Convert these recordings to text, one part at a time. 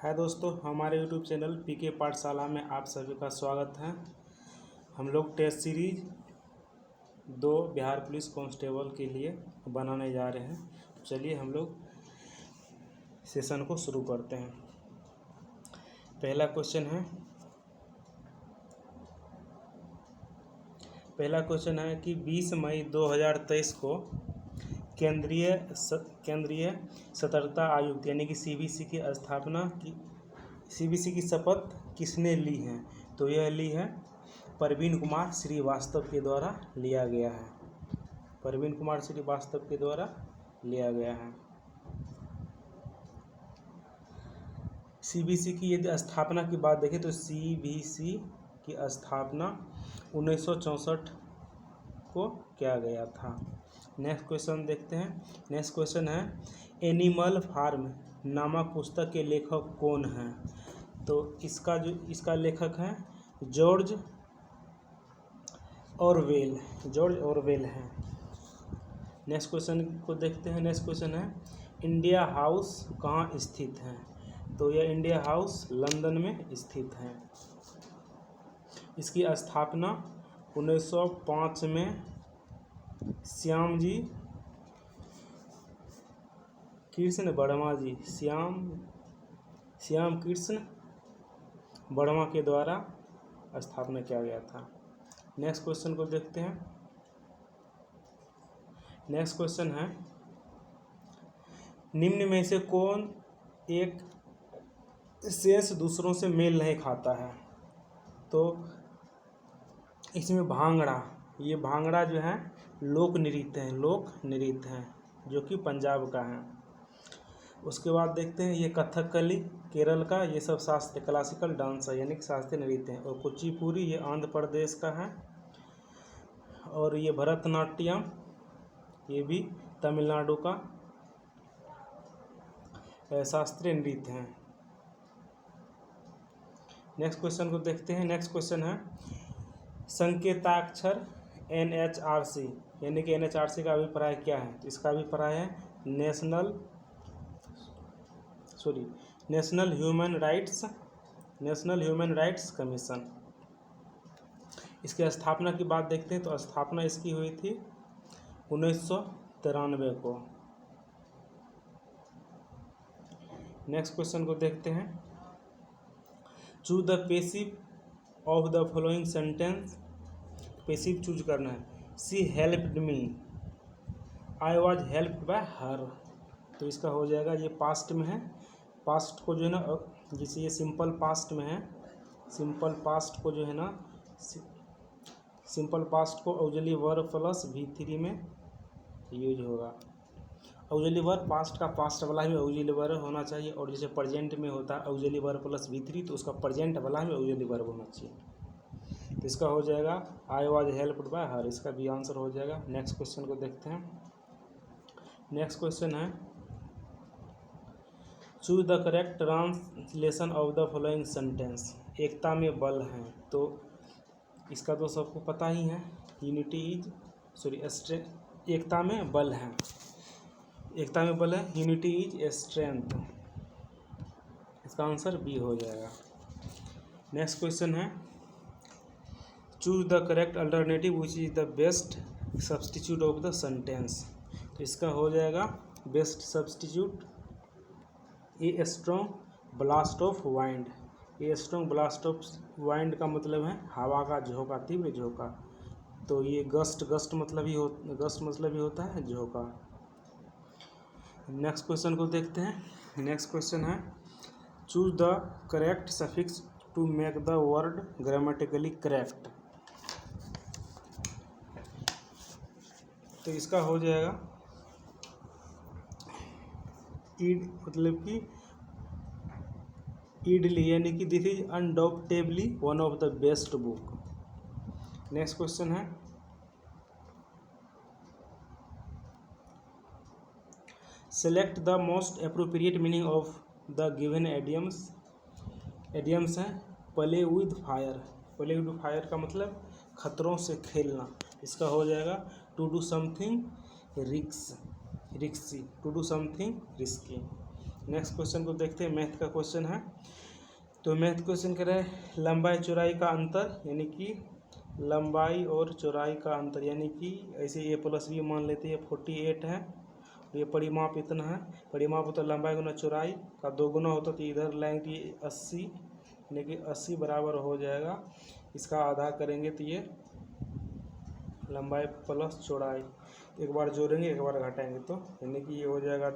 हाय दोस्तों, हमारे YouTube channel पीके पाठशाला में आप सभी का स्वागत है। हम लोग test series 2 Bihar police constable के लिए बनाने जा रहे हैं। चलिए हम लोग सेशन को शुरू करते हैं। पहला क्वेश्चन है कि 20 मई 2023 को केंद्रीय सतर्कता आयुक्त यानी कि सीबीसी की शपथ किसने ली है? तो यह ली है परवीन कुमार श्रीवास्तव के द्वारा लिया गया है। परवीन कुमार श्रीवास्तव के द्वारा लिया गया है। सीबीसी की यदि स्थापना की बात देखें तो सीबीसी की स्थापना 1964 को किया गया था। नेक्स्ट क्वेश्चन देखते हैं। नेक्स्ट क्वेश्चन है एनिमल फार्म नामक पुस्तक के लेखक कौन हैं? तो इसका लेखक है जॉर्ज ऑरवेल है। नेक्स्ट क्वेश्चन को देखते हैं। नेक्स्ट क्वेश्चन है इंडिया हाउस कहाँ स्थित है? तो यह इंडिया हाउस लंदन में स्थित है। इसकी स्थापना 1905 में श्याम कृष्ण वर्मा के द्वारा स्थापना किया गया था। नेक्स्ट क्वेश्चन को देखते हैं। नेक्स्ट क्वेश्चन है निम्न में से कौन एक शेष दूसरों से मेल नहीं खाता है? तो इसमें भांगड़ा जो है लोक नृत्य है जो कि पंजाब का है। उसके बाद देखते हैं ये कथकली केरल का, ये सब शास्त्रीय क्लासिकल डांस है यानी कि शास्त्रीय नृत्य है। और कुचिपुड़ी ये आंध्र प्रदेश का है। और ये भरतनाट्यम ये भी तमिलनाडु का शास्त्रीय नृत्य है। नेक्स्ट क्वेश्चन को देखते हैं। नेक्स्ट क्वेश्चन है संकेताक्षर NHRC यानी कि NHRC का अभिप्राय क्या है? तो इसका अभिप्राय है नेशनल ह्यूमन राइट्स कमीशन। इसकी स्थापना की बात देखते हैं तो स्थापना इसकी हुई थी 1993 को। नेक्स्ट क्वेश्चन को देखते हैं choose the passive of the following sentence. Passive choose करना है। She helped me, I was helped bye हर। तो इसका हो जाएगा, ये पास्ट में है। पास्ट को जो है ना, जैसे ये सिंपल पास्ट में है, सिंपल पास्ट को जो है ना, सिंपल पास्ट को ऑक्सिलरी वर्ब प्लस V3 में यूज होगा। ऑक्सिलरी वर्ब पास्ट का पास्ट वाला भी ऑक्सिलरी वर्ब होना चाहिए। और जैसे प्रेजेंट में होता है ऑक्सिलरी वर्ब प्लस V3 तो उसका प्रेजेंट वाला भी ऑक्सिलरी वर्ब होना चाहिए। तो इसका हो जाएगा आई वॉज हेल्प्ड बाय हर। इसका भी आंसर हो जाएगा। नेक्स्ट क्वेश्चन को देखते हैं। नेक्स्ट क्वेश्चन है choose the correct translation of the following sentence. एकता में बल है, तो इसका तो सबको पता ही है। एकता में बल है, यूनिटी इज स्ट्रेंथ। इसका आंसर बी हो जाएगा। नेक्स्ट क्वेश्चन है choose the correct alternative which is the best substitute of the sentence. तो इसका हो जाएगा best substitute a strong blast of wind. A strong blast of wind का मतलब है हवा का झोंका, तीव्र झोंका। तो ये गस्ट मतलब ही होता है झोंका। नेक्स्ट क्वेश्चन को देखते हैं। नेक्स्ट क्वेश्चन है choose the correct suffix to make the word grammatically correct. तो इसका हो जाएगा ईड, मतलब कि ईडली यानी कि this is undoubtedly one of the best book. Next question है select the most appropriate meaning of the given idioms. Idioms हैं play with fire. Play with fire का मतलब खतरों से खेलना। इसका हो जाएगा to do something risky. Next question को देखते हैं, मैथ का क्वेश्चन है। तो मैथ क्वेश्चन कह रहे हैं लंबाई चौड़ाई का अंतर, यानी कि लंबाई और चौड़ाई का अंतर, यानी कि ऐसे ए प्लस बी मान लेते हैं 48 है, ये परिमाप इतना है, परिमाप होता है लंबाई गुना चौड़ाई का 2 गुना होता तो इधर लाएंगे 80, यानी कि 80 बराबर हो जाएगा, इसका आधा करेंगे तो ये लंबाई प्लस चौड़ाई, एक बार जोड़ेंगे एक बार घटाएंगे, तो यानी कि ये हो जाएगा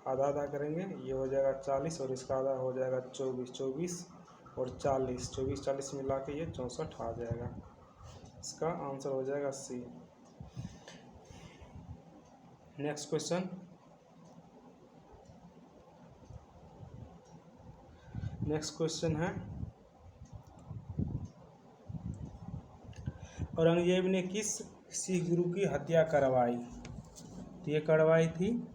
आधा आधा करेंगे, ये हो जाएगा 40 और इसका आधा हो जाएगा 24, 24 और 40, 24 40 मिला के ये 64 आ जाएगा, इसका आंसर हो जाएगा सी। नेक्स्ट क्वेश्चन, नेक्स्ट क्वेश्चन है औरंगजेब ने किस सिख गुरु की हत्या करवाई? तो ये करवाई थी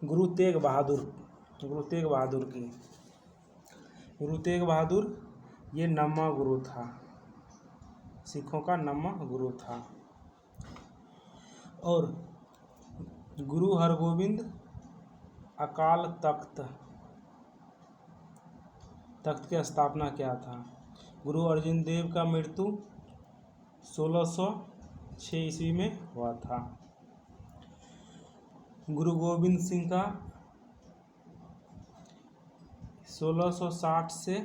गुरु तेग बहादुर की। गुरु तेग बहादुर ये नौवां गुरु था, सिखों का नौवां गुरु था। और गुरु हरगोविंद अकाल तख्त की स्थापना क्या था? गुरु अर्जुन देव का मृत्यु 1606 ईस्वी में हुआ था। गुरु गोविंद सिंह का 1666 से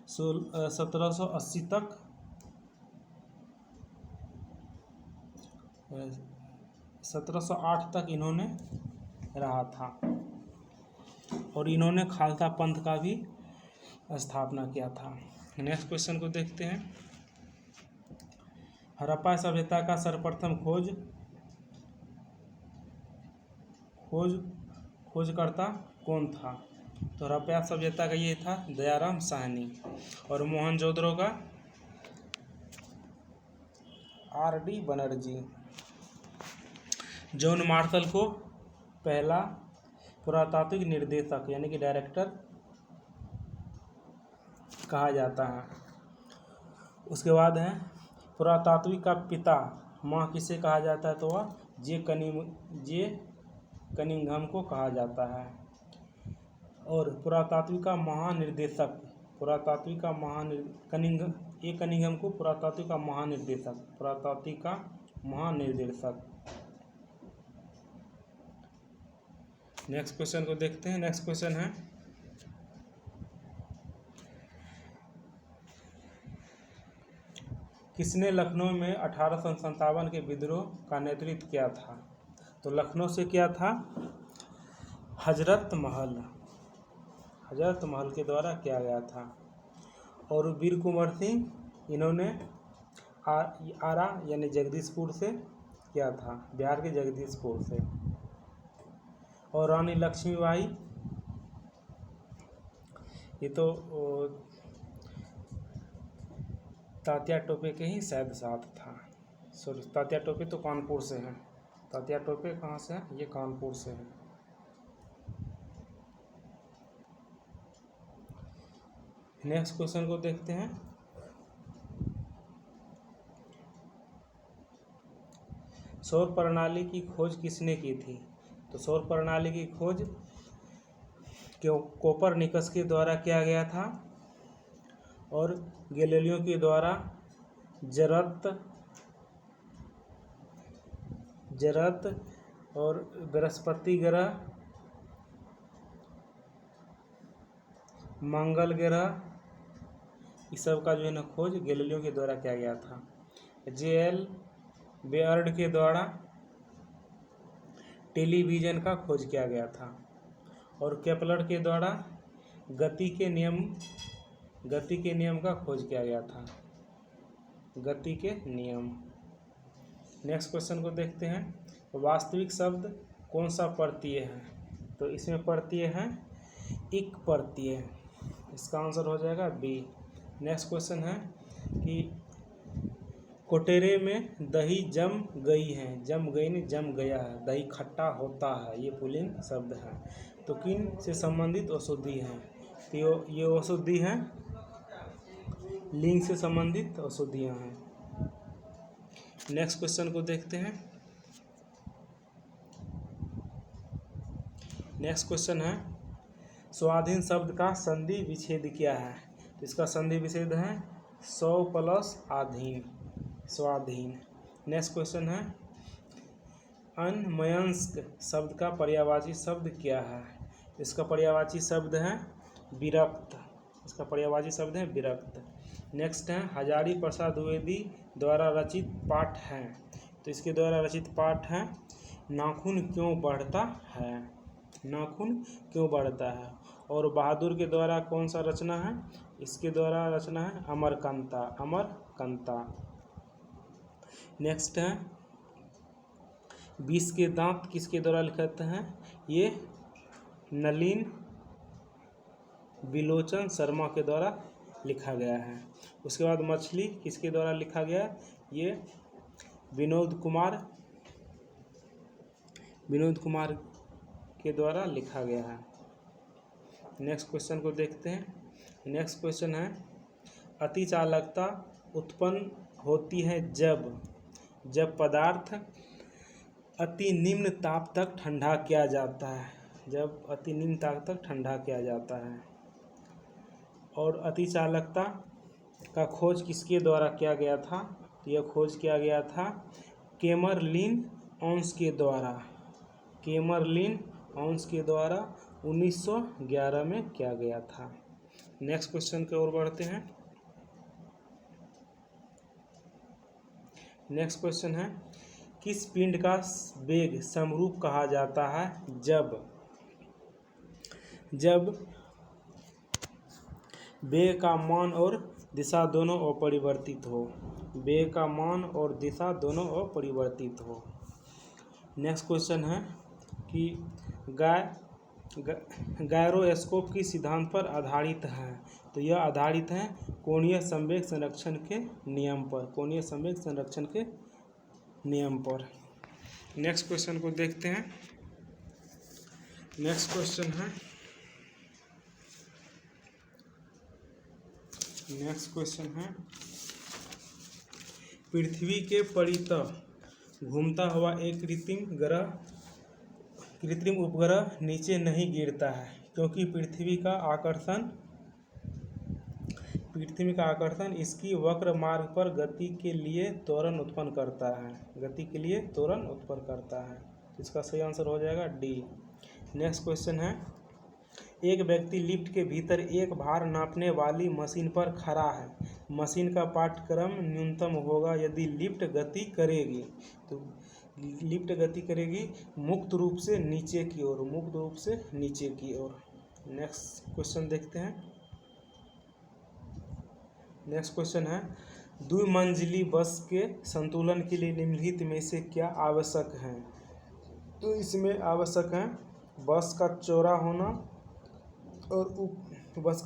1780 तक 1708 तक इन्होंने रहा था, और इन्होंने खालसा पंथ का भी स्थापना किया था। नेक्स्ट क्वेश्चन को देखते हैं, हड़प्पा सभ्यता का सर्वप्रथम खोजकर्ता कौन था? तो हड़प्पा सभ्यता का ये था दयाराम साहनी, और मोहनजोदड़ो का आर.डी. बनर्जी। जॉन मार्शल को पहला पुरातात्विक निर्देशक यानी कि डायरेक्टर कहा जाता है। उसके बाद है पुरातात्विक का पिता माँ किसे कहा जाता है? तो वह जे कनिंघम को कहा जाता है। और पुरातात्विक का महानिर्देशक, कनिंघम को पुरातात्विक का महानिर्देशक। नेक्स्ट क्वेश्चन को देखते हैं। नेक्स्ट क्वेश्चन है किसने लखनऊ में 1857 के विद्रोह का नेतृत्व किया था? तो लखनऊ से क्या था? हजरत महल के द्वारा किया गया था। और वीर कुंवर सिंह इन्होंने आरा यानी जगदीशपुर से किया था, बिहार के जगदीशपुर से। और रानी लक्ष्मीबाई ये तो तात्या टोपे के ही शायद साथ था, सॉरी तात्या टोपे तो कानपुर से हैं, तात्या टोपे कहाँ से हैं? ये कानपुर से हैं। नेक्स्ट क्वेश्चन को देखते हैं, सौर प्रणाली की खोज किसने की थी? तो सौर प्रणाली की खोज कोपरनिकस के द्वारा किया गया था, और गैलीलियो के द्वारा जरत और बृहस्पति ग्रह, मंगल ग्रह, इस सब का जो है ना खोज गैलीलियो के द्वारा किया गया था। जे.एल. बेयर्ड के द्वारा टेलीविज़न का खोज किया गया था, और केपलर के द्वारा गति के नियम का खोज किया गया था, गति के नियम। नेक्स्ट क्वेश्चन को देखते हैं, वास्तविक शब्द कौन सा प्रत्यय है? तो इसमें प्रत्यय है इक प्रत्यय, इसका आंसर हो जाएगा बी। नेक्स्ट क्वेश्चन है कि कोटेरे में दही जम गई है, जम गई नहीं जम गया है, दही खट्टा होता है, ये पुल्लिंग शब्द है, तो किन से संबंधित अशुद्धि है? तो ये अशुद्धि है लिंग से संबंधित अशुद्धियाँ हैं। नेक्स्ट क्वेश्चन को देखते हैं, नेक्स्ट क्वेश्चन है स्वाधीन शब्द का संधि विच्छेद क्या है? तो इसका संधि विच्छेद है सौ प्लस आधीन, स्वाधीन। नेक्स्ट क्वेश्चन है अन्वयस्क शब्द का पर्यायवाची शब्द क्या है? इसका पर्यायवाची शब्द है विरक्त, इसका पर्यायवाची शब्द है विरक्त। नेक्स्ट है हजारी प्रसाद द्विवेदी द्वारा रचित पाठ है, तो इसके द्वारा रचित पाठ है नाखून क्यों बढ़ता है, नाखून क्यों बढ़ता है। और बहादुर के द्वारा कौन सा रचना है? इसके द्वारा रचना है अमरकांता, अमरकांता। नेक्स्ट है 20 के दांत किसके द्वारा लिखते हैं? ये नलिन विलोचन शर्मा के द्वारा लिखा गया है। उसके बाद मछली किसके द्वारा लिखा गया? ये विनोद कुमार के द्वारा लिखा गया है। नेक्स्ट क्वेश्चन को देखते हैं। नेक्स्ट क्वेश्चन है अति चालकता उत्पन्न होती है जब पदार्थ अति निम्न ताप तक ठंडा किया जाता है, जब अति निम्न ताप तक ठंडा किया जाता है। और अति चालकता का खोज किसके द्वारा किया गया था? तो यह खोज किया गया था कैमरलिन ओंस के द्वारा, कैमरलिन ओंस के द्वारा 1911 में किया गया था। नेक्स्ट क्वेश्चन की ओर बढ़ते हैं। नेक्स्ट क्वेश्चन है किस पिंड का वेग समरूप कहा जाता है? जब वेग का मान और दिशा दोनों अपरिवर्तित हो, वेग का मान और दिशा दोनों अपरिवर्तित हो। नेक्स्ट क्वेश्चन है कि गायरोस्कोप किस सिद्धांत पर आधारित है? तो यह आधारित है कोणीय संवेग संरक्षण के नियम पर, कोणीय संवेग संरक्षण के नियम पर। नेक्स्ट क्वेश्चन को देखते हैं। नेक्स्ट क्वेश्चन है पृथ्वी के परितः घूमता हुआ एक कृत्रिम उपग्रह नीचे नहीं गिरता है क्योंकि पृथ्वी का आकर्षण इसकी वक्र मार्ग पर गति के लिए त्वरण उत्पन्न करता है, गति के लिए त्वरण उत्पन्न करता है। इसका सही आंसर हो जाएगा डी। नेक्स्ट क्वेश्चन है एक व्यक्ति लिफ्ट के भीतर एक भार नापने वाली मशीन पर खड़ा है, मशीन का पाठ्यक्रम न्यूनतम होगा यदि लिफ्ट गति करेगी, तो लिफ्ट गति करेगी मुक्त रूप से नीचे की ओर, मुक्त रूप से नीचे की ओर। नेक्स्ट क्वेश्चन देखते हैं। नेक्स्ट क्वेश्चन है द्विमंजिली बस के संतुलन के लिए निम्नलिखित में से क्या आवश्यक है? तो इसमें आवश्यक है बस का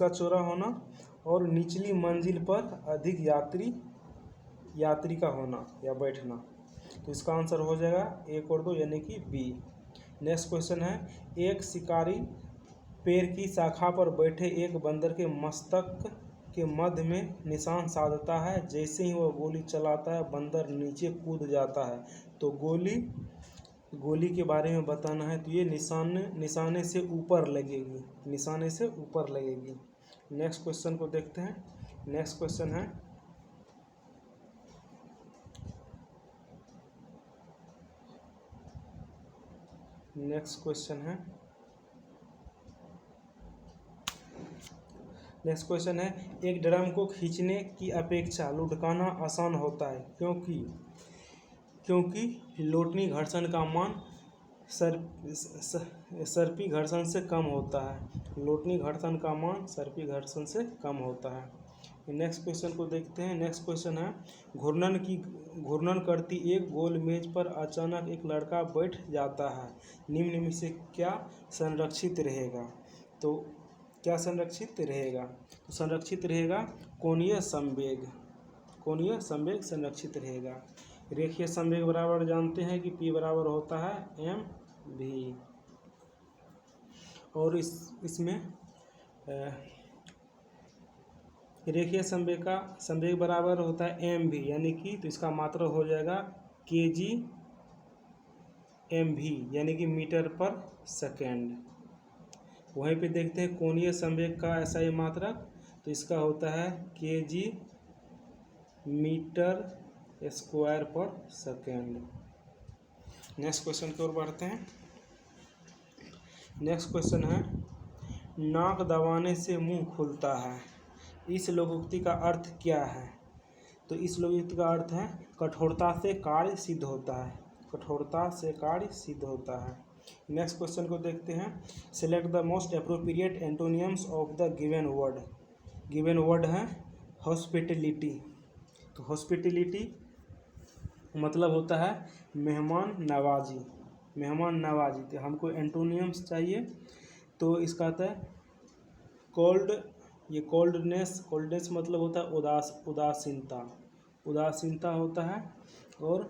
चौड़ा होना और निचली मंजिल पर अधिक यात्री का होना या बैठना। तो इसका आंसर हो जाएगा 1 और 2 यानी कि बी। नेक्स्ट क्वेश्चन है एक शिकारी पेड़ की शाखा पर बैठे एक बंदर के मस्तक के मध्य में निशान साधता है, जैसे ही वह गोली चलाता है बंदर नीचे कूद जाता है। तो गोली के बारे में बताना है, तो ये निशाने से ऊपर लगेगी, निशाने से ऊपर लगेगी। नेक्स्ट क्वेश्चन को देखते हैं। नेक्स्ट क्वेश्चन है नेक्स्ट क्वेश्चन है एक ड्रम को खींचने की अपेक्षा लुढ़काना आसान होता है क्योंकि लोटनी घर्षण का मान सर्पी घर्षण से कम होता है, लोटनी घर्षण का मान सर्पी घर्षण से कम होता है। नेक्स्ट क्वेश्चन को देखते हैं। नेक्स्ट क्वेश्चन है घूर्णन करती एक गोल मेज पर अचानक एक लड़का बैठ जाता है, निम्न में से क्या संरक्षित रहेगा? तो क्या संरक्षित रहेगा? तो संरक्षित रहेगा कोणीय संवेग, कोणीय संवेग संरक्षित रहेगा। रेखीय संवेग बराबर जानते हैं कि P बराबर होता है mv, और इसमें रेखीय संवेग बराबर होता है mv यानी कि, तो इसका मात्रा हो जाएगा kg mv यानी कि मीटर पर सेकेंड। वहीं पे देखते हैं कोणीय संवेग का SI मात्रक, तो इसका होता है kg मीटर स्क्वायर पर सेकेंड। नेक्स्ट क्वेश्चन की ओर बढ़ते हैं। नेक्स्ट क्वेश्चन है, नाक दबाने से मुंह खुलता है, इस लोकोक्ति का अर्थ क्या है? तो इस लोकोक्ति का अर्थ है कठोरता से कार्य सिद्ध होता है, कठोरता से कार्य सिद्ध होता है। नेक्स्ट क्वेश्चन को देखते हैं। Select the most appropriate एंटोनियम्स of the given word. Given word है हॉस्पिटलिटी। तो हॉस्पिटलिटी मतलब होता है मेहमान नवाजी, मेहमान नवाजी। तो हमको एंटोनियम्स चाहिए, तो इसका आता है कोल्ड, ये कोल्डनेस, कोल्डनेस मतलब होता है उदासीनता, उदासीनता होता है। और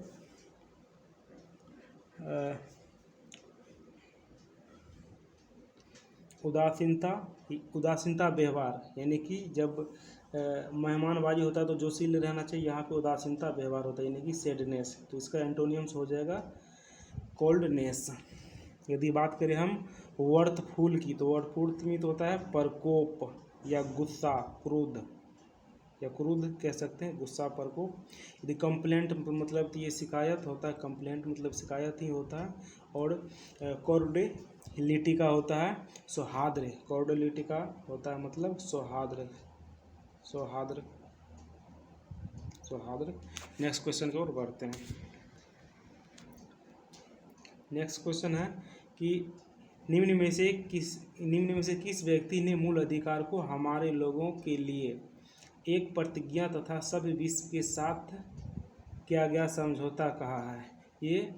उदासीनता व्यवहार, यानी कि जब मेहमानबाजी होता है तो जोशील रहना चाहिए, यहाँ पे उदासीनता व्यवहार होता है यानी कि सैडनेस। तो इसका एंटोनियम्स हो जाएगा कोल्डनेस। यदि बात करें हम वर्थफुल की, तो वर्थफुल में तो होता है प्रकोप या गुस्सा, क्रोध या क्रोध कह सकते हैं, गुस्सा प्रकोप। यदि कंप्लेंट मतलब ये शिकायत होता है, कंप्लेंट मतलब शिकायत ही होता है। और कॉर्डिलिटी का होता है सौहार्द, कॉर्डिलिटी का होता है मतलब सौहार्द, सौहार्द, सौहार्द। नेक्स्ट क्वेश्चन की ओर बढ़ते हैं। नेक्स्ट क्वेश्चन है कि निम्न में से किस व्यक्ति ने मूल अधिकार को हमारे लोगों के लिए एक प्रतिज्ञा तथा सभ्य विश्व के साथ किया गया समझौता कहा है? ये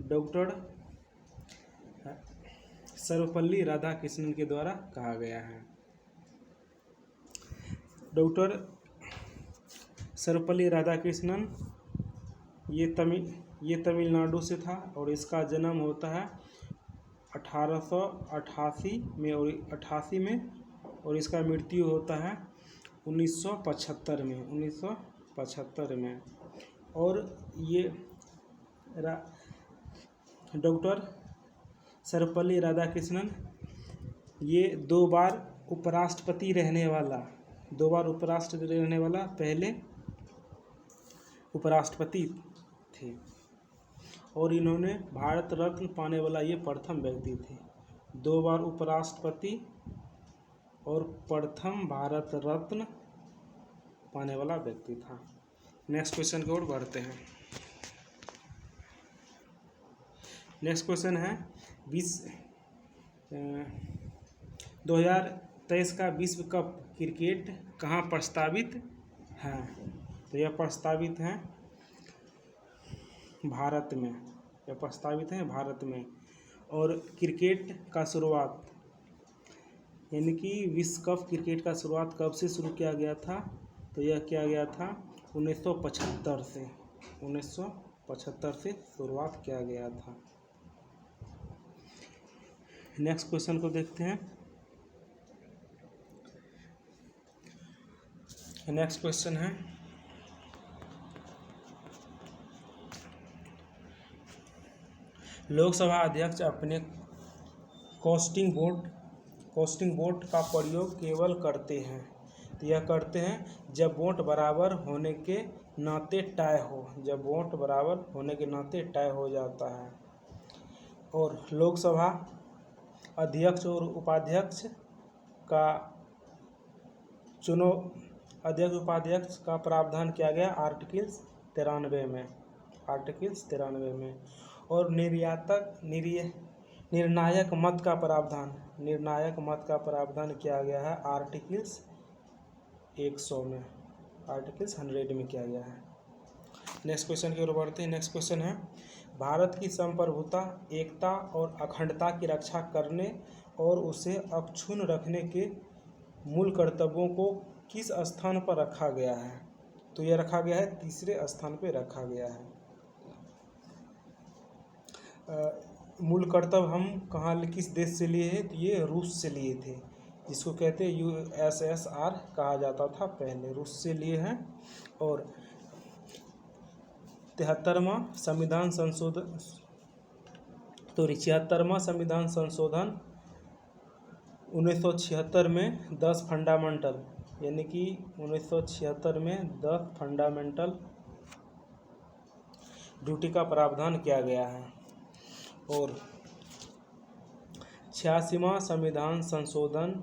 डॉक्टर सर्वपल्ली राधाकृष्णन के द्वारा कहा गया है। डॉक्टर सर्वपल्ली राधाकृष्णन ये तमिलनाडु से था और इसका जन्म होता है 1888 में, और 88 में, और इसका मृत्यु होता है 1975 में, 1975 में। और ये डॉक्टर सर्वपल्ली राधाकृष्णन ये 2 बार उपराष्ट्रपति रहने वाला, 2 बार उपराष्ट्रपति रहने वाला पहले उपराष्ट्रपति थे। और इन्होंने भारत रत्न पाने वाला ये प्रथम व्यक्ति थे। 2 बार उपराष्ट्रपति और प्रथम भारत रत्न पाने वाला व्यक्ति था। नेक्स्ट क्वेश्चन की ओर बढ़ते हैं। नेक्स्ट क्वेश्चन है 2023 का विश्व कप क्रिकेट कहाँ प्रस्तावित है? तो यह प्रस्तावित है भारत में, यह प्रस्तावित है भारत में। और क्रिकेट का शुरुआत यानी कि विश्व कप क्रिकेट का शुरुआत कब से शुरू किया गया था? तो यह किया गया था 1975 से, 1975 से शुरुआत किया गया था। नेक्स्ट क्वेश्चन को देखते हैं। नेक्स्ट क्वेश्चन है लोकसभा अध्यक्ष अपने कास्टिंग वोट का प्रयोग केवल करते हैं, तो यह करते हैं जब वोट बराबर होने के नाते टाई हो, जब वोट बराबर होने के नाते टाई हो जाता है। और लोकसभा अध्यक्ष और उपाध्यक्ष का चुनाव, अध्यक्ष उपाध्यक्ष का प्रावधान किया गया आर्टिकल्स 93 में, आर्टिकल्स 93 में। और निर्णायक मत का प्रावधान, निर्णायक मत का प्रावधान किया गया है आर्टिकल्स 100 में, आर्टिकल्स 100 में किया गया है। नेक्स्ट क्वेश्चन की ओर बढ़ते हैं। नेक्स्ट क्वेश्चन है भारत की संप्रभुता, एकता और अखंडता की रक्षा करने और उसे अक्षुण्ण रखने के मूल कर्तव्यों को किस स्थान पर रखा गया है? तो यह रखा गया है 3रे स्थान पर रखा गया है। मूल कर्तव्य हम कहाँ, किस देश से लिए हैं? तो ये रूस से लिए थे, जिसको कहते हैं USSR कहा जाता था पहले, रूस से लिए हैं। और 73वां संविधान संशोधन, तो 76वां संविधान संशोधन 1976 में 10 फंडामेंटल, यानी कि 1976 में 10 फंडामेंटल ड्यूटी का प्रावधान किया गया है। और 86वां संविधान संशोधन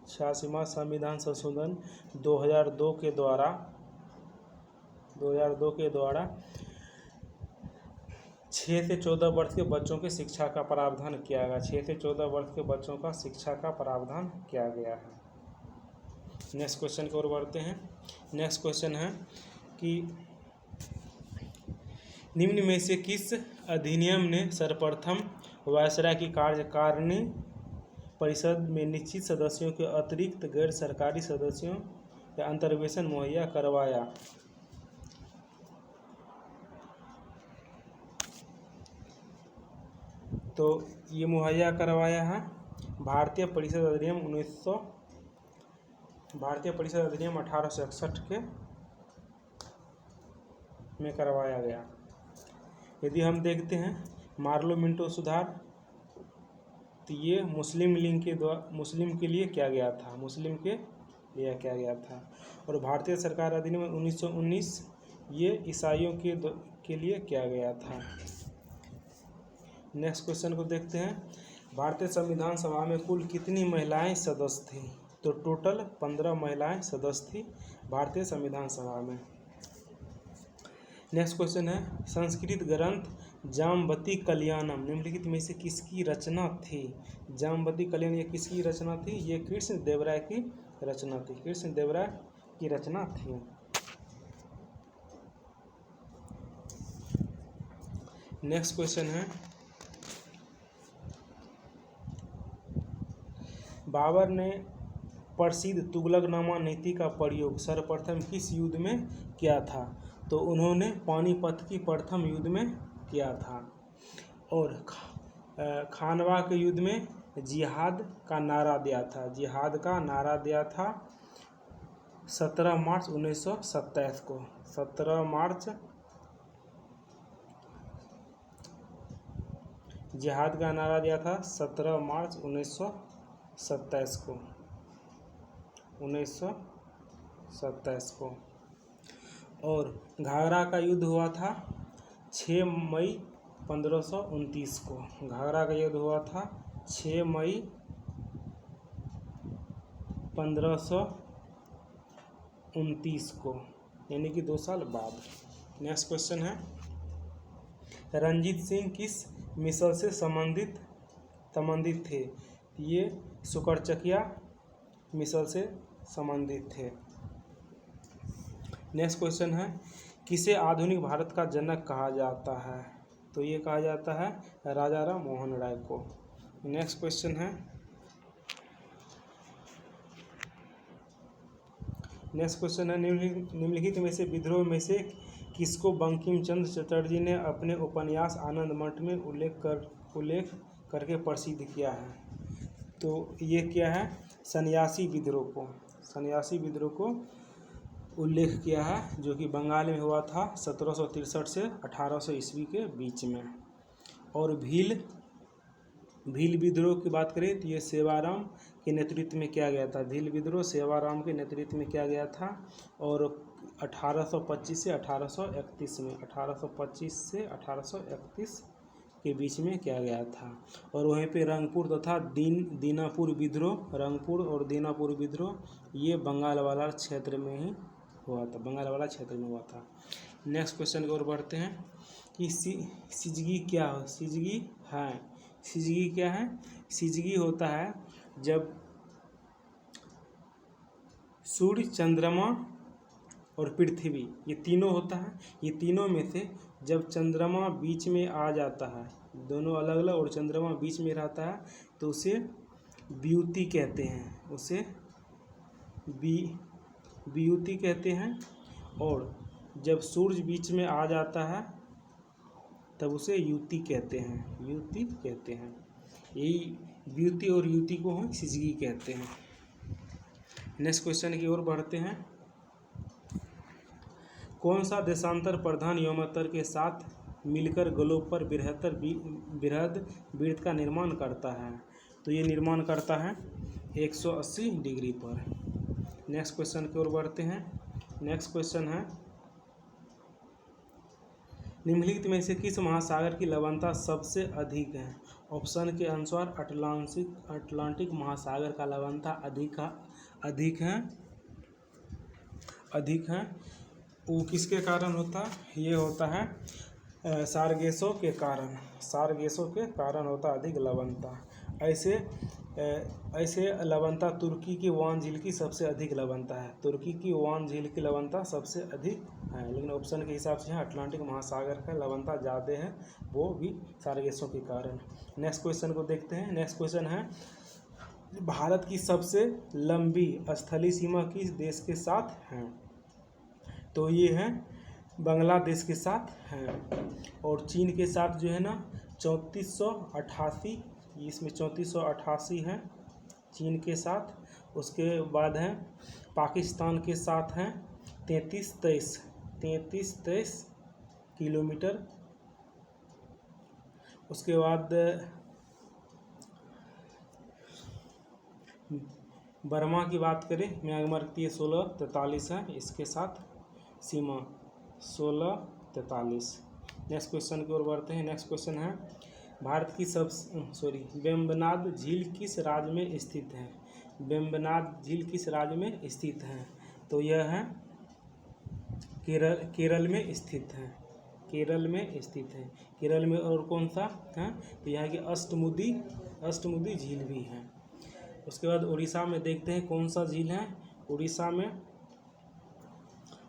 86वां संविधान संशोधन 2002 के द्वारा 6 से 14 वर्ष के बच्चों की शिक्षा का प्रावधान किया गया। 6 से 14 वर्ष के बच्चों का शिक्षा का प्रावधान किया गया है। नेक्स्ट क्वेश्चन की ओर बढ़ते हैं। नेक्स्ट क्वेश्चन है कि निम्न में से किस अधिनियम ने सर्वप्रथम वायसराय की कार्यकारिणी परिषद में निश्चित सदस्यों के अतिरिक्त गैर सरकारी सदस्यों या अंतर्वेशन मुहैया करवाया? तो ये मुहैया करवाया है भारतीय परिषद अधिनियम 1861 के में करवाया गया। यदि हम देखते हैं मार्लो मिंटो सुधार, तो ये मुस्लिम के लिए किया गया था, और भारतीय सरकार अधिनियम 1919 ये ईसाइयों के लिए किया गया था। नेक्स्ट क्वेश्चन को देखते हैं। भारतीय संविधान सभा में कुल कितनी महिलाएं सदस्य थीं? तो टोटल 15 महिलाएं सदस्य थी भारतीय संविधान सभा में। नेक्स्ट क्वेश्चन है संस्कृत ग्रंथ जामवती कल्याणम निम्नलिखित में से किसकी रचना थी? जामवती कल्याण ये किसकी रचना थी? ये कृष्ण देवराय की रचना थी। नेक्स्ट क्वेश्चन है बाबर ने प्रसिद्ध तुगलकनामा नीति का प्रयोग सर्वप्रथम किस युद्ध में किया था? तो उन्होंने पानीपत की प्रथम युद्ध में किया था। और खानवा के युद्ध में जिहाद का नारा दिया था 17 मार्च 1927 को। 17 मार्च जिहाद का नारा दिया था 17 मार्च 1927 को। और घाघरा का युद्ध हुआ था 6 मई 1529 को। घाघरा का युद्ध हुआ था 6 मई 1529 को, यानी कि 2 साल बाद। नेक्स्ट क्वेश्चन है रंजीत सिंह किस मिसल से संबंधित थे? ये शुक्रचकिया मिसल से संबंधित थे। नेक्स्ट क्वेश्चन है किसे आधुनिक भारत का जनक कहा जाता है? तो ये कहा जाता है राजा राम मोहन राय को। नेक्स्ट क्वेश्चन है निम्नलिखित में से विद्रोह में से किसको बंकिम चंद्र चटर्जी ने अपने उपन्यास आनंद मठ में उल्लेख करके प्रसिद्ध किया है? तो ये क्या है सन्यासी विद्रोह को उल्लेख किया है, जो कि बंगाल में हुआ था 1763 से 1800 ईस्वी के बीच में। और भील विद्रोह की बात करें तो ये सेवाराम के नेतृत्व में किया गया था। भील विद्रोह सेवाराम के नेतृत्व में किया गया था और 1825 से 1831 में 1825 से 1831 के बीच में किया गया था। और वहीं पे रंगपुर तथा दीनापुर विद्रोह ये बंगाल वाला क्षेत्र में हुआ था। नेक्स्ट क्वेश्चन की ओर बढ़ते हैं कि सिजगी क्या है? सिजगी होता है जब सूर्य, चंद्रमा और पृथ्वी ये तीनों होता है। ये तीनों में से जब चंद्रमा बीच में आ जाता है, दोनों अलग अलग और चंद्रमा बीच में रहता है, तो उसे वियुति कहते हैं। और जब सूर्य बीच में आ जाता है तब उसे युति कहते हैं। यही वियुति और युति को हम सिजगी कहते हैं। नेक्स्ट क्वेश्चन की ओर बढ़ते हैं। कौन सा देशांतर प्रधान योमतर के साथ मिलकर ग्लोब पर बृहद वृत्त का निर्माण करता है? तो ये निर्माण करता है 180 डिग्री पर। नेक्स्ट क्वेश्चन की ओर बढ़ते हैं। नेक्स्ट क्वेश्चन है, निम्नलिखित में से किस महासागर की लवणता सबसे अधिक है? ऑप्शन के अनुसार अटलांटिक महासागर का लवणता अधिक है। वो किसके कारण होता है? ये होता है सारगेसों के कारण होता अधिक लवणता। ऐसे लवणता तुर्की की वान झील की सबसे अधिक लवणता है। तुर्की की वान झील की लवणता सबसे अधिक है, लेकिन ऑप्शन के हिसाब से अटलांटिक महासागर का लवणता ज़्यादा है, वो भी सारगेसों के कारण। नेक्स्ट क्वेश्चन को देखते हैं। नेक्स्ट क्वेश्चन है, भारत की सबसे लंबी स्थलीय सीमा किस देश के साथ है? तो ये है बांग्लादेश के साथ है। और चीन के साथ जो है ना 3488, इसमें 3488 है चीन के साथ। उसके बाद है पाकिस्तान के साथ है 3323 किलोमीटर। उसके बाद बर्मा की बात करें, म्यांमार की 1643 है, इसके साथ सीमा 1643। नेक्स्ट क्वेश्चन की ओर बढ़ते हैं। नेक्स्ट क्वेश्चन है, भारत की वेम्बनाड झील किस राज्य में स्थित है? वेम्बनाड झील किस राज्य में स्थित है? तो यह है केरल में स्थित है। केरल में और कौन सा है? तो यहाँ की अष्टमुदी झील भी है। उसके बाद उड़ीसा में देखते हैं कौन सा झील है।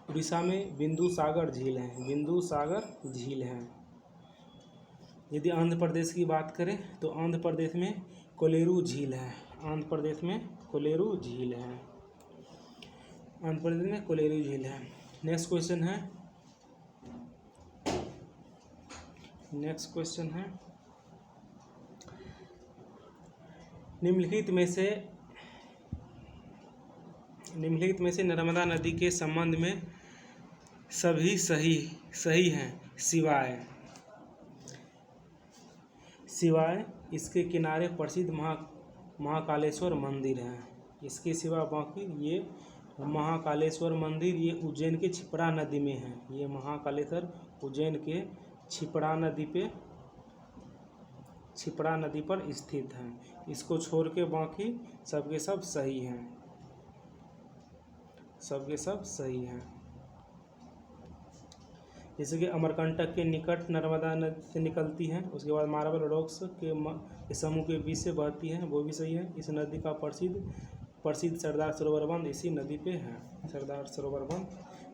उड़ीसा में बिंदु सागर झील है। यदि आंध्र प्रदेश की बात करें तो आंध्र प्रदेश में कोलेरू झील है। नेक्स्ट क्वेश्चन है, निम्नलिखित में से नर्मदा नदी के संबंध में सभी सही हैं सिवाय इसके किनारे प्रसिद्ध महाकालेश्वर मंदिर है। इसके सिवा बाकी ये महाकालेश्वर मंदिर ये उज्जैन के छिपरा नदी में है। ये महाकालेश्वर उज्जैन के छिपरा नदी पर स्थित है। इसको छोड़ के बाकी सबके सब सही हैं। जैसे कि अमरकंटक के निकट नर्मदा नदी से निकलती है। उसके बाद मार्बल रॉक्स के समूह के बीच से बहती है, वो भी सही है। इस नदी का प्रसिद्ध सरदार सरोवर बंद इसी नदी पे है। सरदार सरोवर बंद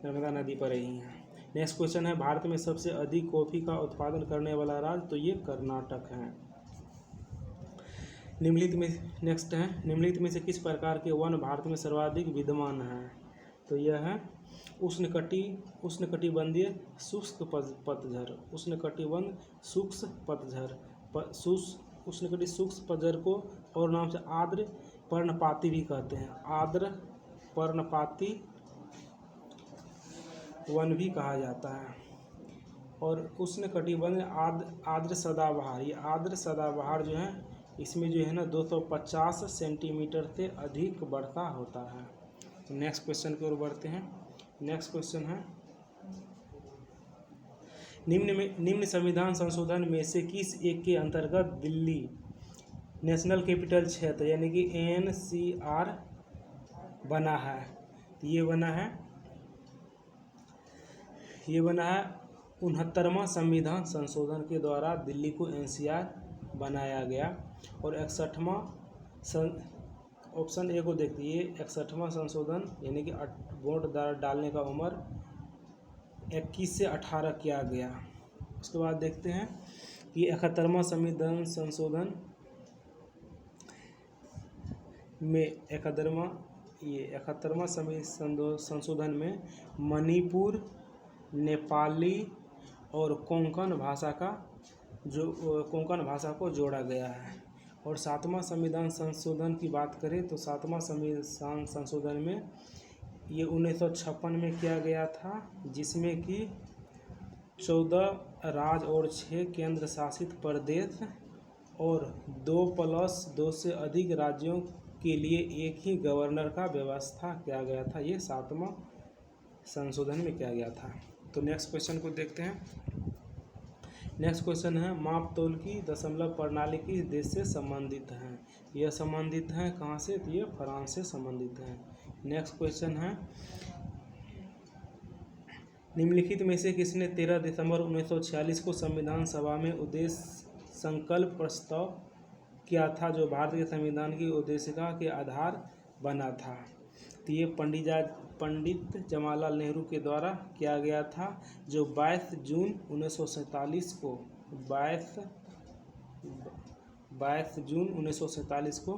नर्मदा नदी पर ही है। नेक्स्ट क्वेश्चन है, भारत में सबसे अधिक कॉफ़ी का उत्पादन करने वाला राज्य? तो ये कर्नाटक है। निम्नलिखित में से किस प्रकार के वन भारत में सर्वाधिक विद्यमान है? तो यह है उष्णकटिबंधीय शुष्क पतझड़। उष्णकटिबंधीय शुष्क पतझड़ को और नाम से आर्द्र पर्णपाती भी कहते हैं। आर्द्र पर्णपाती वन भी कहा जाता है। और उष्णकटिबंधीय आर्द्र सदाबहार, ये आर्द्र सदाबहार जो है इसमें जो है ना 250 सेंटीमीटर से अधिक वर्षा होता है। तो नेक्स्ट क्वेश्चन की ओर बढ़ते हैं। नेक्स्ट क्वेश्चन है, निम्न संविधान संशोधन में से किस एक के अंतर्गत दिल्ली नेशनल कैपिटल क्षेत्र यानी कि NCR बना है? तो ये बना है 69वां संविधान संशोधन के द्वारा दिल्ली को NCR बनाया गया। और 61वां ऑप्शन ए को देखिए, 61वां संशोधन यानी कि वोट डालने का उम्र 21 से 18 किया गया। उसके बाद देखते हैं कि 71वां संविधान संशोधन में 71वां संशोधन में मणिपुर, नेपाली और कोंकण भाषा को जोड़ा गया है। और 7वां संविधान संशोधन की बात करें तो 7वां संविधान संशोधन में ये 1956 में किया गया था, जिसमें कि 14 राज्य और 6 केंद्र शासित प्रदेश और 2+2 से अधिक राज्यों के लिए एक ही गवर्नर का व्यवस्था किया गया था। ये 7वां संशोधन में किया गया था। तो नेक्स्ट क्वेश्चन को देखते हैं। नेक्स्ट क्वेश्चन है, माप तौल की दशमलव प्रणाली किस देश से संबंधित है? यह संबंधित है कहाँ से? तो ये फ्रांस से संबंधित है। नेक्स्ट क्वेश्चन है, निम्नलिखित में से किसने 13 दिसंबर 1946 को संविधान सभा में उद्देश्य संकल्प प्रस्ताव किया था, जो भारत के संविधान की उद्देशिका के आधार बना था? तो ये पंडित जवाहरलाल नेहरू के द्वारा किया गया था, जो 22 जून 1947 को 22 जून 1947 को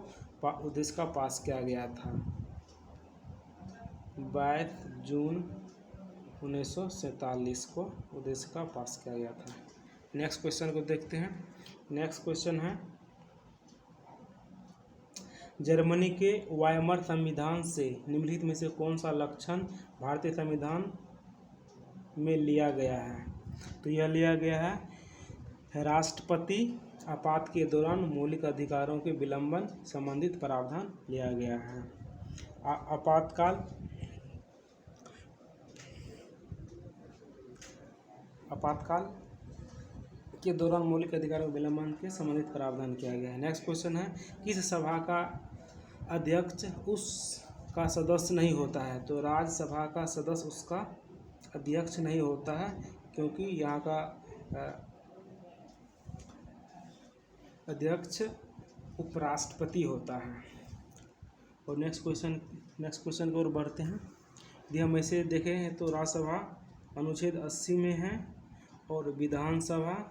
उद्देशिका पास किया गया था। 22 जून 1947 को उद्देशिका पास किया गया था। नेक्स्ट क्वेश्चन को देखते हैं। नेक्स्ट क्वेश्चन है, जर्मनी के वाइमर संविधान से निम्नलिखित में से कौन सा लक्षण भारतीय संविधान में लिया गया है? तो यह लिया गया है, राष्ट्रपति आपात के दौरान मौलिक अधिकारों के विलंबन संबंधित प्रावधान लिया गया है। आपातकाल के दौरान मौलिक अधिकारों के विलंबन के संबंधित प्रावधान किया गया है। नेक्स्ट क्वेश्चन है, किस सभा का अध्यक्ष उसका सदस्य नहीं होता है? तो राज्यसभा का सदस्य उसका अध्यक्ष नहीं होता है, क्योंकि यहाँ का अध्यक्ष उपराष्ट्रपति होता है। और नेक्स्ट क्वेश्चन की ओर बढ़ते हैं। यदि हम ऐसे देखें तो राज्यसभा अनुच्छेद 80 में है और विधानसभा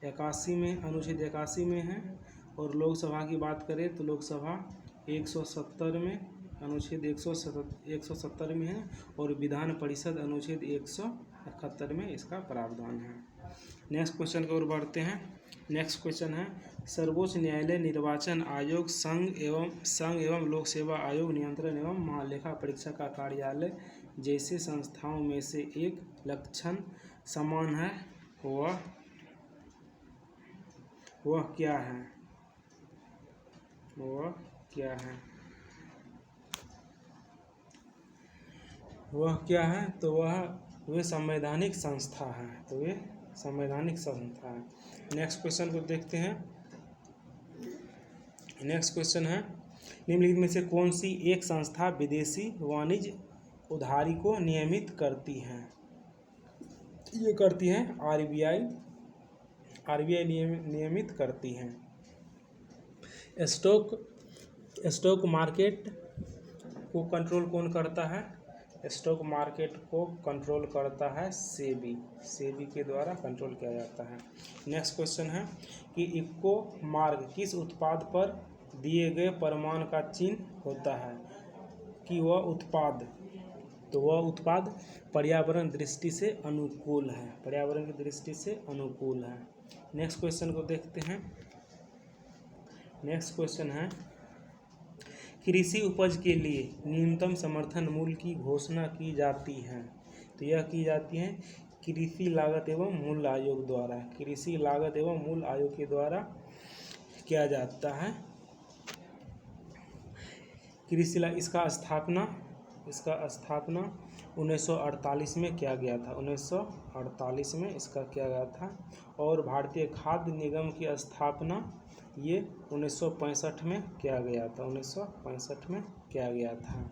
81 में, अनुच्छेद 81 में है। और लोकसभा की बात करें तो लोकसभा 170 में, अनुच्छेद 170 में है। और विधान परिषद अनुच्छेद 171 में इसका प्रावधान है। नेक्स्ट क्वेश्चन की ओर बढ़ते हैं। नेक्स्ट क्वेश्चन है, सर्वोच्च न्यायालय, निर्वाचन आयोग, संघ एवं लोक सेवा आयोग, नियंत्रण एवं महालेखा परीक्षा का कार्यालय जैसे संस्थाओं में से एक लक्षण समान है, वह क्या है? वह क्या है? तो वे संवैधानिक संस्था है। तो वे संवैधानिक संस्था है। नेक्स्ट क्वेश्चन को देखते हैं। नेक्स्ट क्वेश्चन है, निम्नलिखित में से कौन सी एक संस्था विदेशी वाणिज्य उधारी को नियमित करती है? ये करती है आरबीआई नियमित करती है। स्टॉक मार्केट को कंट्रोल कौन करता है? स्टॉक मार्केट को कंट्रोल करता है सेबी के द्वारा कंट्रोल किया जाता है। नेक्स्ट क्वेश्चन है कि इको मार्क किस उत्पाद पर दिए गए प्रमाण का चिन्ह होता है कि वह उत्पाद पर्यावरण दृष्टि से अनुकूल है, पर्यावरण की दृष्टि से अनुकूल है। नेक्स्ट क्वेश्चन को देखते हैं। नेक्स्ट क्वेश्चन है, कृषि उपज के लिए न्यूनतम समर्थन मूल्य की घोषणा की जाती है। तो यह की जाती है कृषि लागत एवं मूल्य आयोग द्वारा। कृषि लागत एवं मूल्य आयोग के द्वारा किया जाता है। इसका स्थापना 1948 में किया गया था। 1948 में इसका किया गया था। और भारतीय खाद्य निगम की स्थापना ये 1965 में किया गया था। 1965 में किया गया था।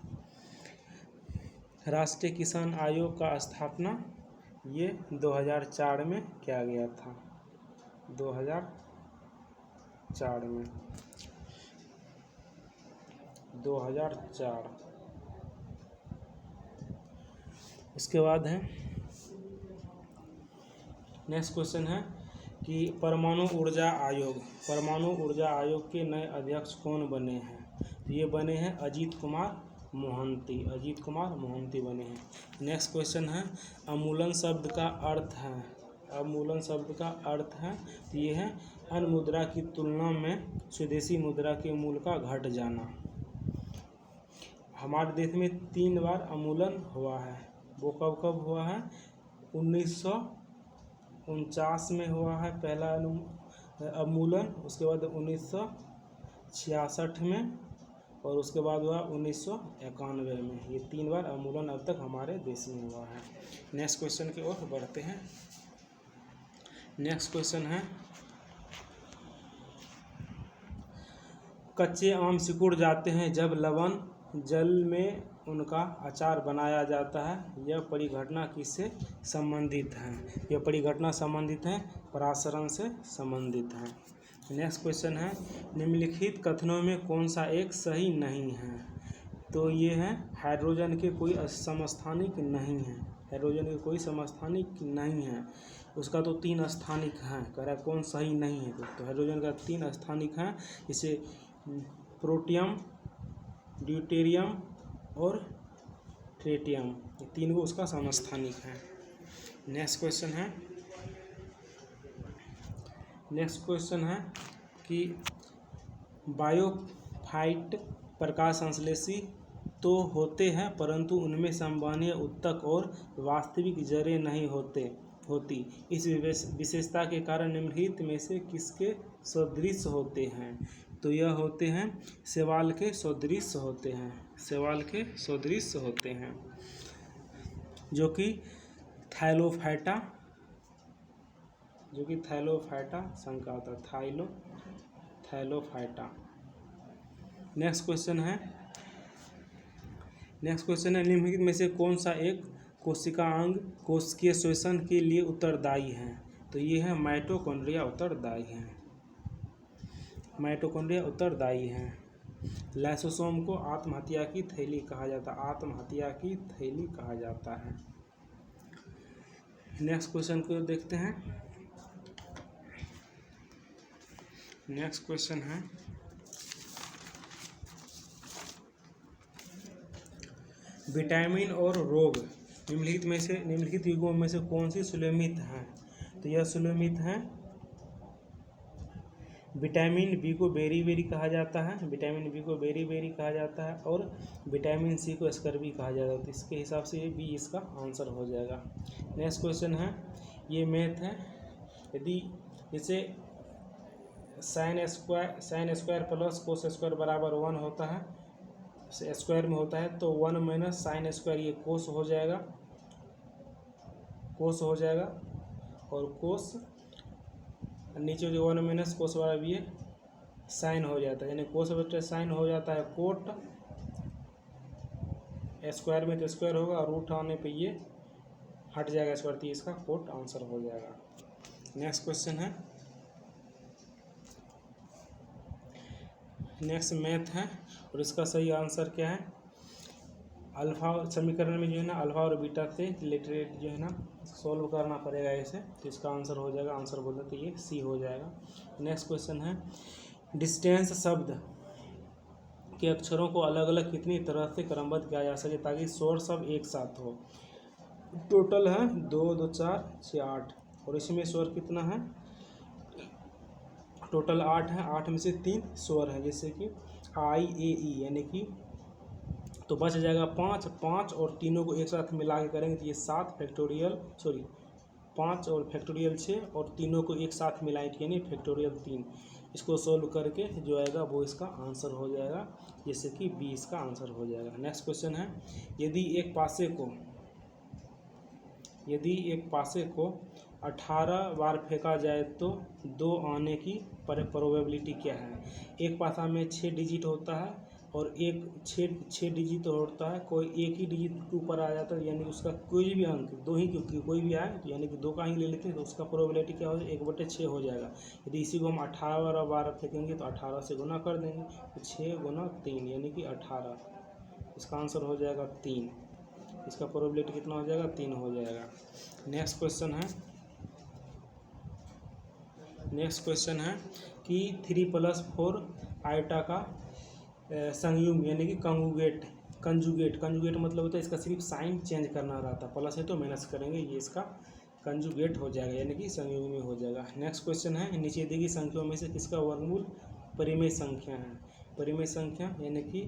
राष्ट्रीय किसान आयोग का स्थापना ये 2004 में किया गया था। 2004 में 2004। उसके बाद है नेक्स्ट क्वेश्चन है कि परमाणु ऊर्जा आयोग के नए अध्यक्ष कौन बने हैं? तो ये बने हैं अजीत कुमार मोहंती बने हैं। नेक्स्ट क्वेश्चन है, अवमूलन शब्द का अर्थ है तो ये है अन्य मुद्रा की तुलना में स्वदेशी मुद्रा के मूल्य का घट जाना। हमारे देश में 3 बार अवमूलन हुआ है। वो कब कब हुआ है? 1949 में हुआ है पहला अवमूलन, उसके बाद 1966 में, और उसके बाद हुआ 1991 में। ये 3 बार अवमूलन अब तक हमारे देश में हुआ है। नेक्स्ट क्वेश्चन की ओर बढ़ते हैं। नेक्स्ट क्वेश्चन है, कच्चे आम सिकुड़ जाते हैं जब लवण जल में उनका अचार बनाया जाता है। यह परिघटना किससे संबंधित है? यह परिघटना संबंधित है परासरण से संबंधित है। नेक्स्ट क्वेश्चन है, निम्नलिखित कथनों में कौन सा एक सही नहीं है? तो ये है हाइड्रोजन के कोई समस्थानिक नहीं है। हाइड्रोजन के कोई समस्थानिक नहीं है। उसका तो 3 स्थानिक हैं। कह रहा है कौन सही नहीं है? तो हाइड्रोजन का 3 स्थानिक हैं, इसे प्रोटियम, ड्यूटेरियम और ट्रेटियम, ये 3 को उसका समस्थानिक है। नेक्स्ट क्वेश्चन है कि बायोफाइट प्रकाश संश्लेषी तो होते हैं परंतु उनमें संवहनीय उत्तक और वास्तविक जड़ें नहीं होती। इस विशेषता के कारण निम्नलिखित में से किसके सदृश होते हैं? तो यह होते हैं शैवाल के सदृश होते हैं। शैवाल के सदृश होते हैं, जो कि थैलोफाइटा संघ का होता है, थैलोफाइटा। नेक्स्ट क्वेश्चन है, निम्नलिखित में से कौन सा एक कोशिका अंग कोशिकीय श्वसन के लिए उत्तरदायी है? तो ये है माइटोकॉन्ड्रिया उत्तरदायी है। लाइसोसोम को आत्महत्या की थैली कहा जाता है। नेक्स्ट क्वेश्चन को देखते हैं। नेक्स्ट क्वेश्चन है, विटामिन और रोग निम्नलिखित युग्मों में से कौन सी सुलेमित हैं? तो यह सुलेमित हैं। विटामिन बी को बेरी कहा जाता है, और विटामिन सी को स्कर्बी कहा जाता है। तो इसके हिसाब से ये बी इसका आंसर हो जाएगा। नेक्स्ट क्वेश्चन है, ये मैथ है। यदि इसे sine square plus cos square बराबर 1 होता है, स्क्वायर में होता है, तो 1 माइनस साइन स्क्वायर ये कोस हो जाएगा, और कोस नीचे जो 1 माइनस कोस वाला भी ये साइन हो जाता है, यानी कोस बटे साइन हो जाता है कोट। स्क्वायर में तो स्क्वायर होगा, और रूट आने पे ये हट जाएगा स्क्वायर, तो इसका कोट आंसर हो जाएगा। नेक्स्ट क्वेश्चन है, नेक्स्ट मैथ है, और इसका सही आंसर क्या है? अल्फा समीकरण में जो है ना अल्फा और बीटा से रिलेटेड जो है ना सॉल्व करना पड़ेगा ऐसे, तो इसका आंसर हो जाएगा, आंसर बोल देते ये सी हो जाएगा। नेक्स्ट क्वेश्चन है, डिस्टेंस शब्द के अक्षरों को अलग अलग कितनी तरह से क्रमबद्ध किया जा सके ताकि स्वर सब एक साथ हो? टोटल है 2, 2, 4, 6, 8, और इसमें स्वर कितना है? टोटल 8 है। 8 में से 3 स्वर है, जैसे कि आई ए ई, यानी कि तो बच जाएगा 5, और तीनों को एक साथ मिला के करेंगे तो ये 5 और फैक्टोरियल 6, और तीनों को एक साथ मिलाएंगे यानी फैक्टोरियल 3। इसको सोल्व करके जो आएगा वो इसका आंसर हो जाएगा, जैसे कि बी इसका आंसर हो जाएगा। नेक्स्ट क्वेश्चन है, यदि एक पासे को 18 बार फेंका जाए तो 2 आने की प्रोबेबिलिटी क्या है? एक पासा में 6 डिजिट होता है, और एक 6 डिजिट होता है, कोई एक ही डिजिट के ऊपर आ जाता है, यानी उसका कोई भी अंक 2 ही, क्योंकि कोई भी आए तो यानी कि 2 का ही ले लेते हैं, तो उसका प्रोबेबिलिटी क्या हो जाएगा? 1/6 हो जाएगा। यदि इसी को हम 18 बार फेंकेंगे तो 18 से गुना कर देंगे, तो 6 गुना 3 यानी कि 18, इसका आंसर हो जाएगा 3। इसका प्रोबेबिलिटी कितना हो जाएगा? 3 हो जाएगा। नेक्स्ट क्वेश्चन है कि 3+4 आयोटा का संयुग्म यानी कि कंजुगेट मतलब होता है, इसका सिर्फ साइन चेंज करना रहता है, प्लस है तो माइनस करेंगे, ये इसका कंजुगेट हो जाएगा यानी कि संयुग्मी हो जाएगा। नेक्स्ट क्वेश्चन है, नीचे दी गई संख्याओं में से किसका वर्गमूल परिमेय संख्या है? परिमेय संख्या यानी कि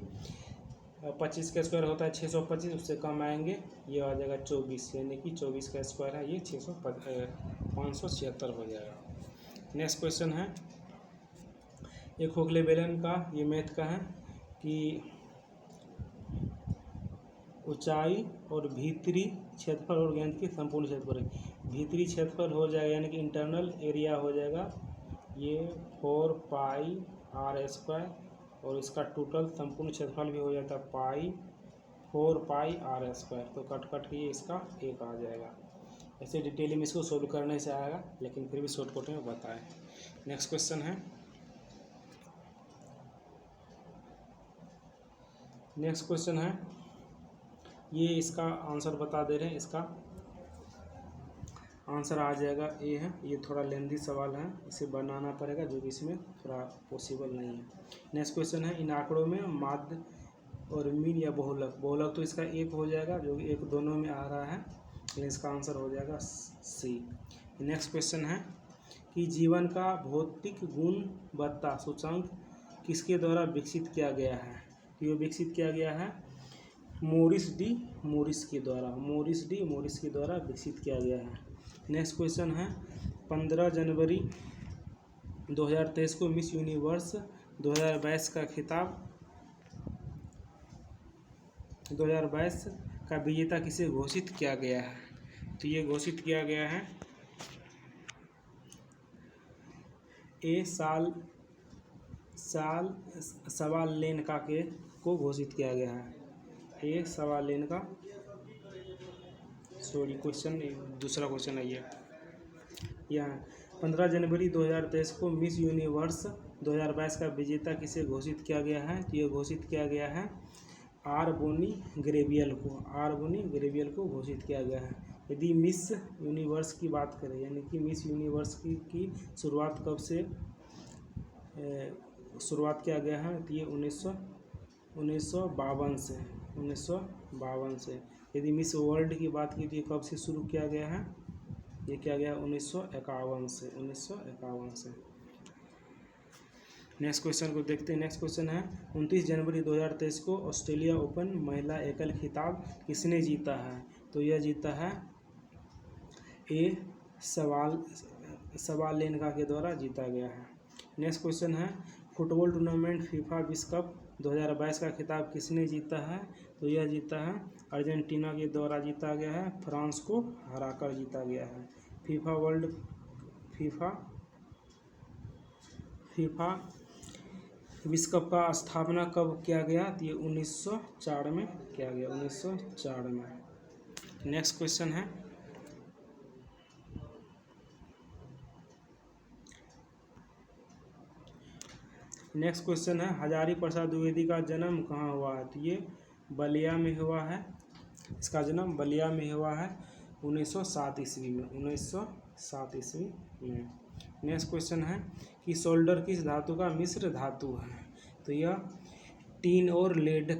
25 का स्क्वायर होता है 625, उससे कम आएंगे ये आ जाएगा 24, यानी कि 24 का स्क्वायर है ये 576 हो जाएगा। नेक्स्ट क्वेश्चन है एक खोखले बेलन का, ये मैथ का है कि ऊंचाई और भीतरी क्षेत्रफल और गेंद की संपूर्ण क्षेत्रफल, भीतरी क्षेत्रफल हो जाएगा यानी कि इंटरनल एरिया हो जाएगा ये 4 पाई आर स्क्वायर, और इसका टोटल संपूर्ण क्षेत्रफल भी हो जाता है 4 पाई आर स्क्वायर। तो कट के ये इसका एक आ जाएगा। ऐसे डिटेल में इसको सोल्व करने से आएगा, लेकिन फिर भी शॉर्टकट में बताएं। नेक्स्ट क्वेश्चन है, नेक्स्ट क्वेश्चन है ये इसका आंसर बता दे रहे हैं। इसका आंसर आ जाएगा ए है। ये थोड़ा लेंथी सवाल है, इसे बनाना पड़ेगा, जो कि इसमें थोड़ा पॉसिबल नहीं है। नेक्स्ट क्वेश्चन है इन आंकड़ों में माध्य और मीन या बहुलक, बहुलक तो इसका एक हो जाएगा, जो कि एक दोनों में आ रहा है, लेकिन इसका आंसर हो जाएगा सी। नेक्स्ट क्वेश्चन है कि जीवन का भौतिक गुणवत्ता सूचकांक किसके द्वारा विकसित किया गया है। तो ये विकसित किया गया है मोरिस के द्वारा विकसित किया गया है। नेक्स्ट क्वेश्चन है 15 जनवरी 2023 को मिस यूनिवर्स 2022 का खिताब 2022 का विजेता किसे घोषित किया गया है। तो ये घोषित किया गया है ए सवालेनका को घोषित किया गया है। ए सवालेनका, सॉरी क्वेश्चन दूसरा क्वेश्चन है ये। यहाँ 15 जनवरी 2023 को मिस यूनिवर्स 2022 का विजेता किसे घोषित किया गया है। तो ये घोषित किया गया है आर बोनी ग्रेवियल को घोषित किया गया है। यदि मिस यूनिवर्स की बात करें, यानी कि मिस यूनिवर्स की शुरुआत कब से शुरुआत किया गया है, तो ये 1952 से। यदि मिस वर्ल्ड की बात की तो ये कब से शुरू किया गया है, ये किया गया 1951 से। नेक्स्ट क्वेश्चन को देखते हैं। नेक्स्ट क्वेश्चन है 29 जनवरी 2023 को ऑस्ट्रेलिया ओपन महिला एकल खिताब किसने जीता है। तो यह जीता है ए सवालेनका के द्वारा जीता गया है। नेक्स्ट क्वेश्चन है फुटबॉल टूर्नामेंट फीफा विश्व कप 2022 का खिताब किसने जीता है। तो यह जीता है अर्जेंटीना के द्वारा जीता गया है, फ्रांस को हराकर जीता गया है। फीफा विश्व कप का स्थापना कब किया गया। तो ये 1904 में किया गया, 1904 में। नेक्स्ट क्वेश्चन है हजारी प्रसाद द्विवेदी का जन्म कहाँ हुआ है। तो ये बलिया में हुआ है, इसका जन्म बलिया में हुआ है 1907 ईस्वी में। नेक्स्ट क्वेश्चन है कि सोल्डर किस धातु का मिश्र धातु है। तो यह टीन और लेड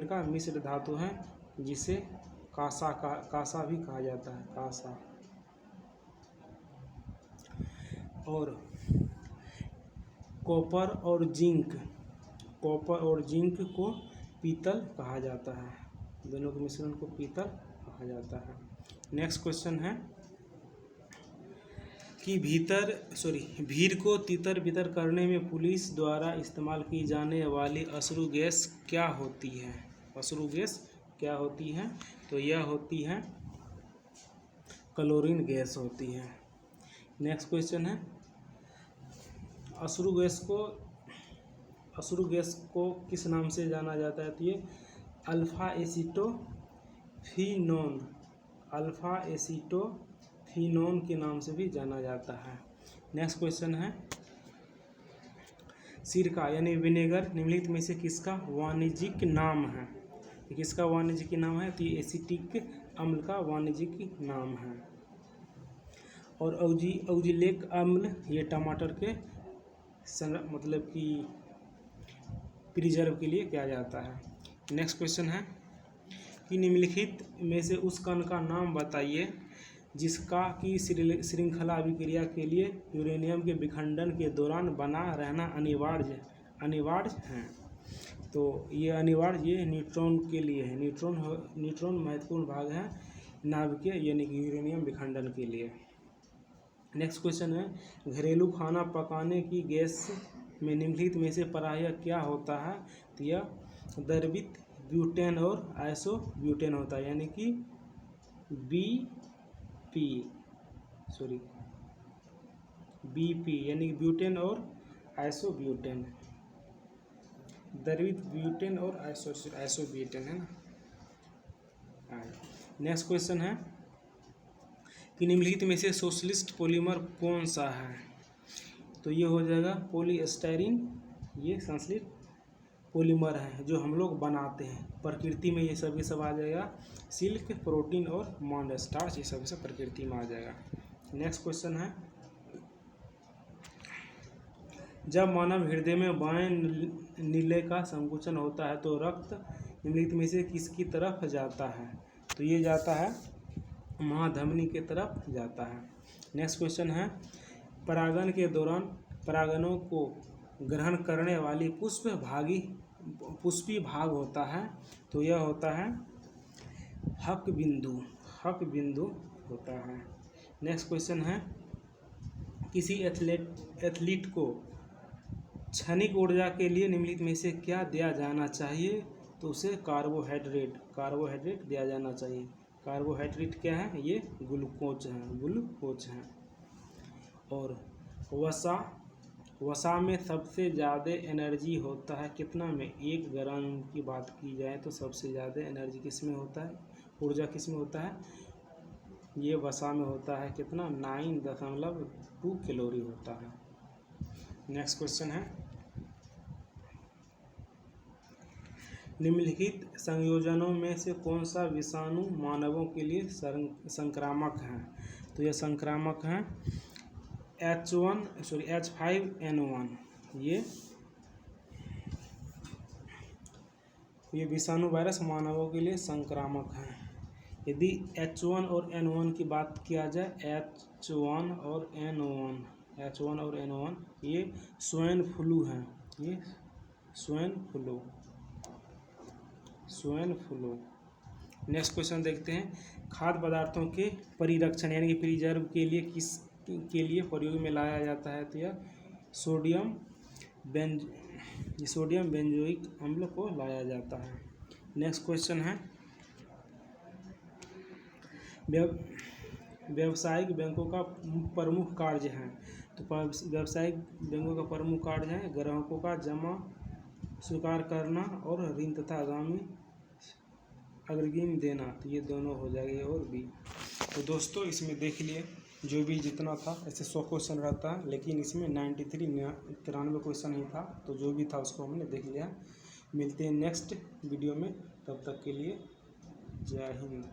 का मिश्र धातु है, जिसे कासा भी कहा जाता है, कासा। और कॉपर और जिंक को पीतल कहा जाता है, दोनों के मिश्रण को पीतल कहा जाता है। नेक्स्ट क्वेश्चन है कि भीड़ को तितर बितर करने में पुलिस द्वारा इस्तेमाल की जाने वाली अश्रु गैस क्या होती है। तो यह होती है क्लोरीन गैस होती है। नेक्स्ट क्वेश्चन है अश्रु गैस को किस नाम से जाना जाता है। तो ये अल्फा एसीटोफिनोन के नाम से भी जाना जाता है। नेक्स्ट क्वेश्चन है सिरका यानी विनेगर निम्नलिखित में से किसका वाणिज्यिक नाम है। किसका वाणिज्यिक नाम है। तो ये एसिटिक अम्ल का वाणिज्यिक नाम है। और औजिलेक अम्ल ये टमाटर के मतलब कि प्रिजर्व के लिए किया जाता है। नेक्स्ट क्वेश्चन है कि निम्नलिखित में से उस कण का नाम बताइए जिसका की श्रृंखला अभिक्रिया के लिए यूरेनियम के विखंडन के दौरान बना रहना अनिवार्य है। तो ये अनिवार्य, ये न्यूट्रॉन के लिए है। न्यूट्रॉन महत्वपूर्ण भाग है नाभिकीय यानी कि यूरेनियम विखंडन के लिए। नेक्स्ट क्वेश्चन है, घरेलू खाना पकाने की गैस में निम्नलिखित में से प्रायः क्या होता है? तो यह द्रवित ब्यूटेन और आइसोब्यूटेन होता है, यानी कि बीपी यानी कि ब्यूटेन और आइसोब्यूटेन, द्रवित ब्यूटेन और आइसोब्यूटेन है ना। नेक्स्ट क्वेश्चन है कि निम्नलिखित में से सोशलिस्ट पॉलीमर कौन सा है? तो ये हो जाएगा पॉलीस्टाइरीन। ये संश्लिष्ट पॉलीमर है जो हम लोग बनाते हैं प्रकृति में, ये सब आ जाएगा। सिल्क, प्रोटीन और मॉन्ड स्टार्च, ये सब प्रकृति में आ जाएगा। नेक्स्ट क्वेश्चन है, जब मानव हृदय में बाएं नीले का संकुचन होता है तो रक्त निम्नलिखित में से किसकी तरफ जाता है? तो ये जाता है महाधमनी के तरफ जाता है। नेक्स्ट क्वेश्चन है, परागन के दौरान परागनों को ग्रहण करने वाली पुष्पी भाग होता है, तो यह होता है हक बिंदु होता है। नेक्स्ट क्वेश्चन है, किसी एथलीट को क्षणिक ऊर्जा के लिए निम्नलिखित में से क्या दिया जाना चाहिए? तो उसे कार्बोहाइड्रेट दिया जाना चाहिए। कार्बोहाइड्रेट क्या है? ये ग्लूकोज है। और वसा में सबसे ज़्यादा एनर्जी होता है कितना में? 1 ग्राम की बात की जाए तो सबसे ज़्यादा एनर्जी किस में होता है, ऊर्जा किस में होता है? ये वसा में होता है कितना? 9.2 कैलोरी होता है। नेक्स्ट क्वेश्चन है, निम्नलिखित संयोजनों में से कौन सा विषाणु मानवों के लिए संक्रामक है? तो यह संक्रामक है H5N1। ये विषाणु वायरस मानवों के लिए संक्रामक है। यदि H1 और N1 की बात किया जाए, H1 और N1 ये स्वाइन फ्लू है। ये स्वाइन फ्लू। नेक्स्ट क्वेश्चन देखते हैं, खाद्य पदार्थों के परिरक्षण यानी कि प्रिजर्व के लिए किसके लिए प्रयोग में लाया जाता है? तो यह सोडियम बेंजोइक अम्ल को लाया जाता है। नेक्स्ट क्वेश्चन है, व्यावसायिक बैंकों का प्रमुख कार्य है। तो व्यावसायिक बैंकों का प्रमुख कार्य है ग्राहकों का जमा स्वीकार करना और ऋण तथा अग्रिम देना। तो ये दोनों हो जाएंगे और बी। तो दोस्तों इसमें देख लिए जो भी जितना था, ऐसे 100 क्वेश्चन रहता है, लेकिन इसमें 93 क्वेश्चन ही था, तो जो भी था उसको हमने देख लिया। मिलते हैं नेक्स्ट वीडियो में, तब तक के लिए जय हिंद।